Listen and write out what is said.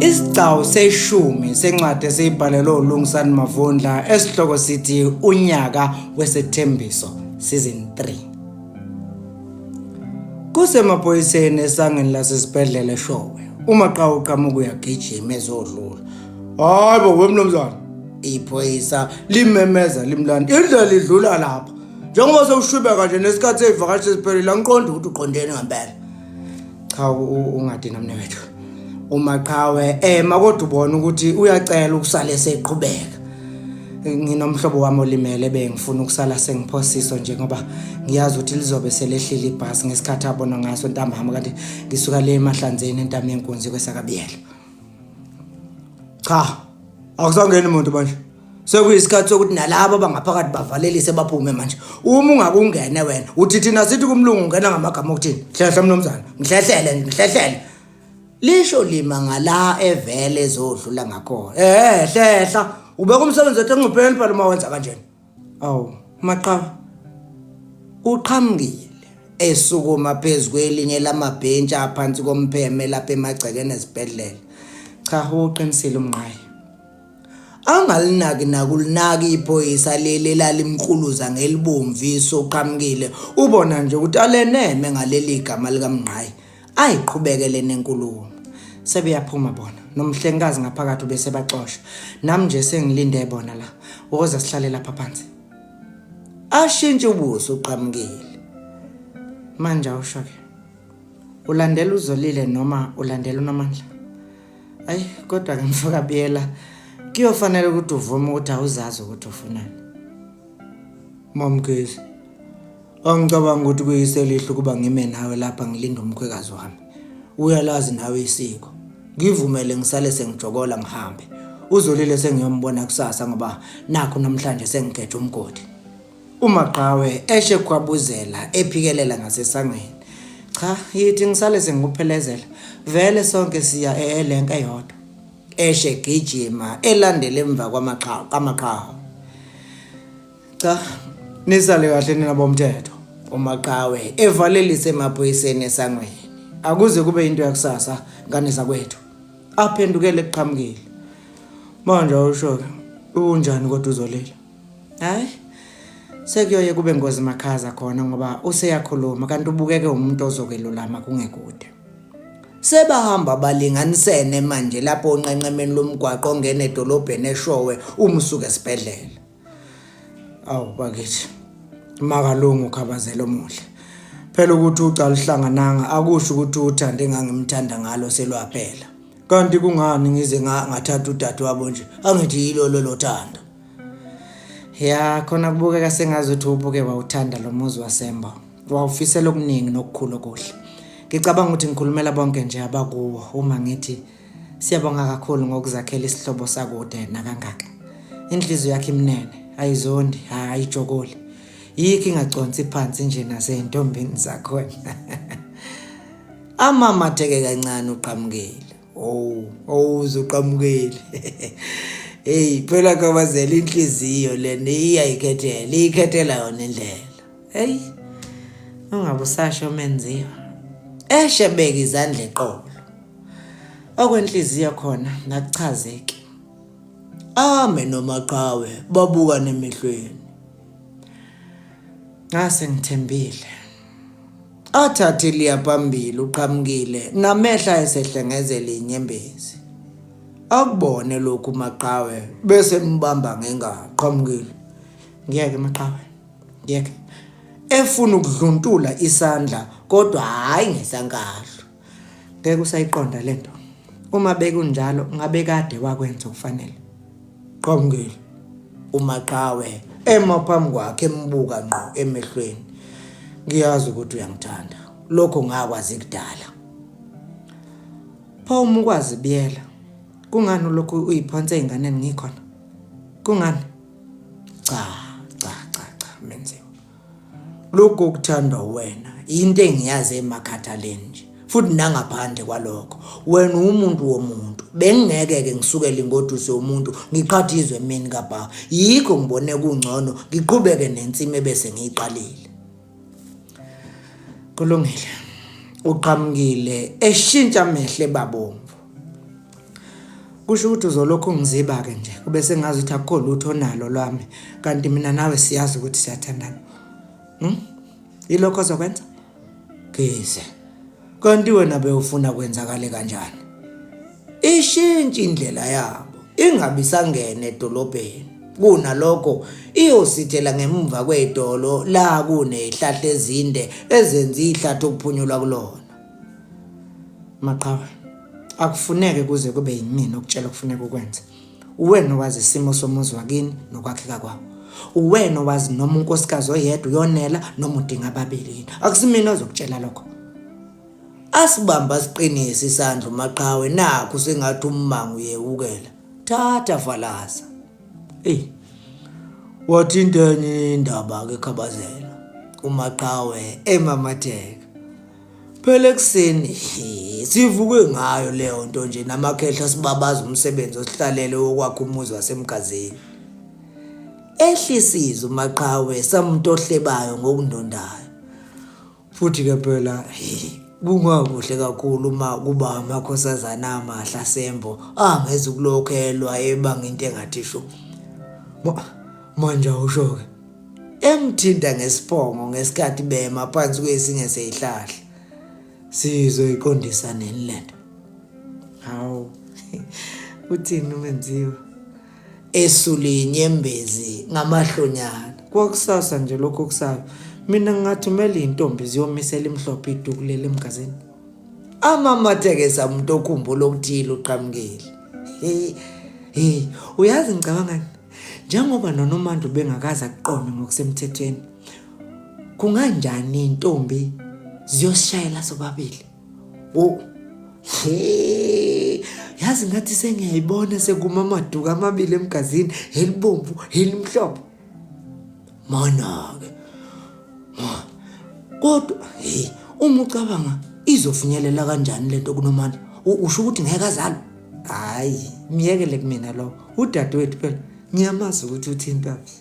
Isigcawu seshumi sencwadi esiyibhalelwe uLungisani Mavundla esihloko sithi unyaka wesethembiso season 3. Kusemaphoyiseni esangeni lasesibhedlela eShowe. Umaqhawe uqhamuka uyagijima ezodlula. Hayibo wemnumzana. Iphoyisa limemeza limlanda. Indlela idlula lapha. Njengoba sewushubeka nje nesikhathi sevakashi sesiphelile ngiqonda ukuthi uqondene ngempela. Cha ungadina mnewethu. Umaqhawe makodwa ubona ukuthi uyacela ukusala eseqhubeka. Nginomhlobo wami olimele bengifuna ukusala sengiphosiswa njengoba ngiyazi ukuthi lizobe selehlile ibhasi ngesikhathi abona ngaso ntambama kanti ngisuka le emahlanzeni entamo yenkunzi kwesakabiyela. Cha akusangeni umuntu manje. Sekuyisikhathi sokuthi nalabo abangaphakathi bavalelise baphume manje. Uma ungakungene wena uthi thina sithi kumlungu ungena ngamagama okuthini? Hlehla mnumzana, ngihlehlele. Lisho lima ngala evele ezodlula ngakhona. Hlehla. Ubeka umsebenzi wethu engcupheni phela uma wenza kanjena. Awu, Maqhawe. Uqhamukile esukuma phezukwelinye lamabhentshi aphansi kompheme lapha emagcekeni esibhedlela. Cha uqinisile umnqayi. Angalinaki nakulinaki iphoyisa leli lalimqhuluza ngelibomviso uqhamukile. Ubona nje ukuthi aleneme ngaleli gama lika Mnqayi. Ayiqhubekele nenkulumo. Sebeyaphuma bona. Nomhlengikazi ngaphakathi bese baxoxa. Nami nje sengilinde bona la. Ukuze sihlale lapha phansi. Ashintshe ubuso uqhamukile. Manje awushoke. Ulandela uZolile noma ulandela uNamandla? Ayi kodwa ke mfoka biyela. Kuyofanele ukuthi uvume ukuthi awuzazi ukuthi ufunani. Mamkezi. Angicabanga ukuthi kuyiselihle ukuba ngime nawe lapha ngilinda umkhwekazi wami. Uyalazi nawe isiko. Ngivumele ngisale sengijokola ngihambe. UZolile sengiyombona kusasa ngoba nakho namhlanje sengikhethe umgodi. Umaqhawe eshe kwabuzela ephikelela ngasesangweni. Cha, yithi ngisale sengikuphelezela. Vele sonke siya elenka eyodwa. Eshe gijima elandele emva kwamaqhawe. Cha, nisale kahle nina bomthetho. Umaqhawe evalelise emaphoyiseni esangweni. Akuze kube into yakusasa ngane zakwethu. Aphendukele eqhamukile. Manje awushoke. Unjani kodwa uZolile? Hayi. Sekuyoye kube ngozi makhaza khona ngoba useyakhuluma kanti ubukeke umuntu ozokelulama kungekude. Sebahamba balinganisene manje lapho onqenqemeni lomgwaqo ongena edolobheni eShowe umsuka esibhedlela. Awu bakithi. Makalungu ukhabazela omuhle. Phela ukuthi ucala uhlangananga akusho ukuthi uthande ngangimthanda ngalo selwaphela. Kanti kungani ngize ngathatha udadewabo nje angithi yilolo lothanda. Ya khona kubukeka sengazuthi ubuke wawuthanda lo muzi wasemba. Wawufisela okuningi nokukhulu okuhle. Ngicabanga ukuthi ngikhulumela bonke nje abakuwo uma ngithi siyabonga kakhulu ngokuzakhela isihlobo sakude nakangaka. Inhliziyo yakhe imnene, ayizondi, ayijokoli. Yiki ingaconsi phansi nje nasentombini zakhona. Amama theke kancane uqhamukile. Uzoqhamukile. Hey, phela kwabazela inhliziyo lena iyikhethela yona indlela. Hey. Ungabusasho menziwa. Eshebeka izandla eqolo. Okwenhliziyo khona nakuchazeke. Ame noMaqhawe babuka nemehlweni. Ngase ngithembile. Athathe liya phambili uqhamukile namehla esehlengezela inyembezi. Akubone lokhu Maqhawe bese mbamba ngengaqhamukile. Ngiyeke Maqhawe. Ngiyeke. Efuna ukudluntula isandla kodwa hayi ngesankahlo. Ngeke usayiqonda lento. Uma bekunjalo ngabe kade wakwenza okufanele. Qhamukile. uMaqhawe emaphambi kwakhe embuka ngqo emehlweni. Ngiyazi ukuthi uyangithanda. Lokho ngakwazi kudala. Pho uma ukwazi biyela. Kungani lokho uyiphonse einganeni ngikhona? Kungani? Cha menziwe. Lokho ukuthandwa wena into engiyazi emakhathaleni nje. Futhi nangaphandle kwalokho wena umuntu womuntu bengingeke ke ngisukele ingoduso yomuntu ngiqhathizwe mina kapha yikho ngibone kungcono ngiqhubeke nensimi bese ngiyiqalile. Kulungile. Uqhamukile eshintsha mehle babomvu. kusho ukuthi uzolokhu ungiziba ke nje kube sengazi ukuthi akukho lutho onalo lwami kanti mina nawe siyazi ukuthi siyathandana. Yilokho ozokwenza? Geze. Kanti wena bewufuna kwenzakale kanjani? Ishintshe indlela yabo, ingabi sangene edolobheni. Kunalokho iyosithela ngemva kwedolo la kunezihlahla ezinde ezenza ihlathi okuphunyulwa kulona. Maqhawe, akufuneke kuze kube yimina ukutshela okufuneka ukwenza. Uwena wazi isimo somuzi wakini nokwakheka kwawo. Uwena wazi noma unkosikazi oyedwa uyonela noma udinga ababili. Akusimina ozokutshela lokho. Asibamba siqinise isandla uMaqhawe nakho sengathi ummango uyewukela. Thatha falaza. Wathi intanye indaba ke khabazela. uMaqhawe emamatheka. Phela ekseni sivuke ngayo leyo nto nje namakhehla sibabaza umsebenzi osihlalele wokwakha umuzi wasemgazini. Ehlisiza uMaqhawe samntohlebayo ngokundondayo. Futhi ke phela kungakuhle kakhulu uma kuba amakhosazana amahla sembo angeze ukulokhelwa ebanga into engathisho. Manje usho ke emthinta ngesiphongo ngesikhathi bema phansi kwesinye sezihlahla. Sizoyiqondisa nini lento? Hawu. Uthini umenziwe? Esule inyembezi ngamahlonyana. Kwakusasa nje lokho kusayo. Mina ngingathumela intombi ziyomisela imhlophe idukulele emgazini. Amamatheke samuntu okhumbula okuthile uqhamukile. Uyazi ngicabanga njengoba noNomandu bengakaza kuqome ngokusemthethweni. Kunganjani intombi ziyosishayela sobabili? Yazi ngathi sengiyayibona sekumamaduka amabili emgazini, elibomvu, elimhlophe. Mana ke. Kodwa uma ucabanga izofinyelela kanjani lento kuNomandu? Usho ukuthi ngeke azalwe? Hayi, miyekele kumina lo. Udadewethu phela ngiyamazi ukuthi uthini papi.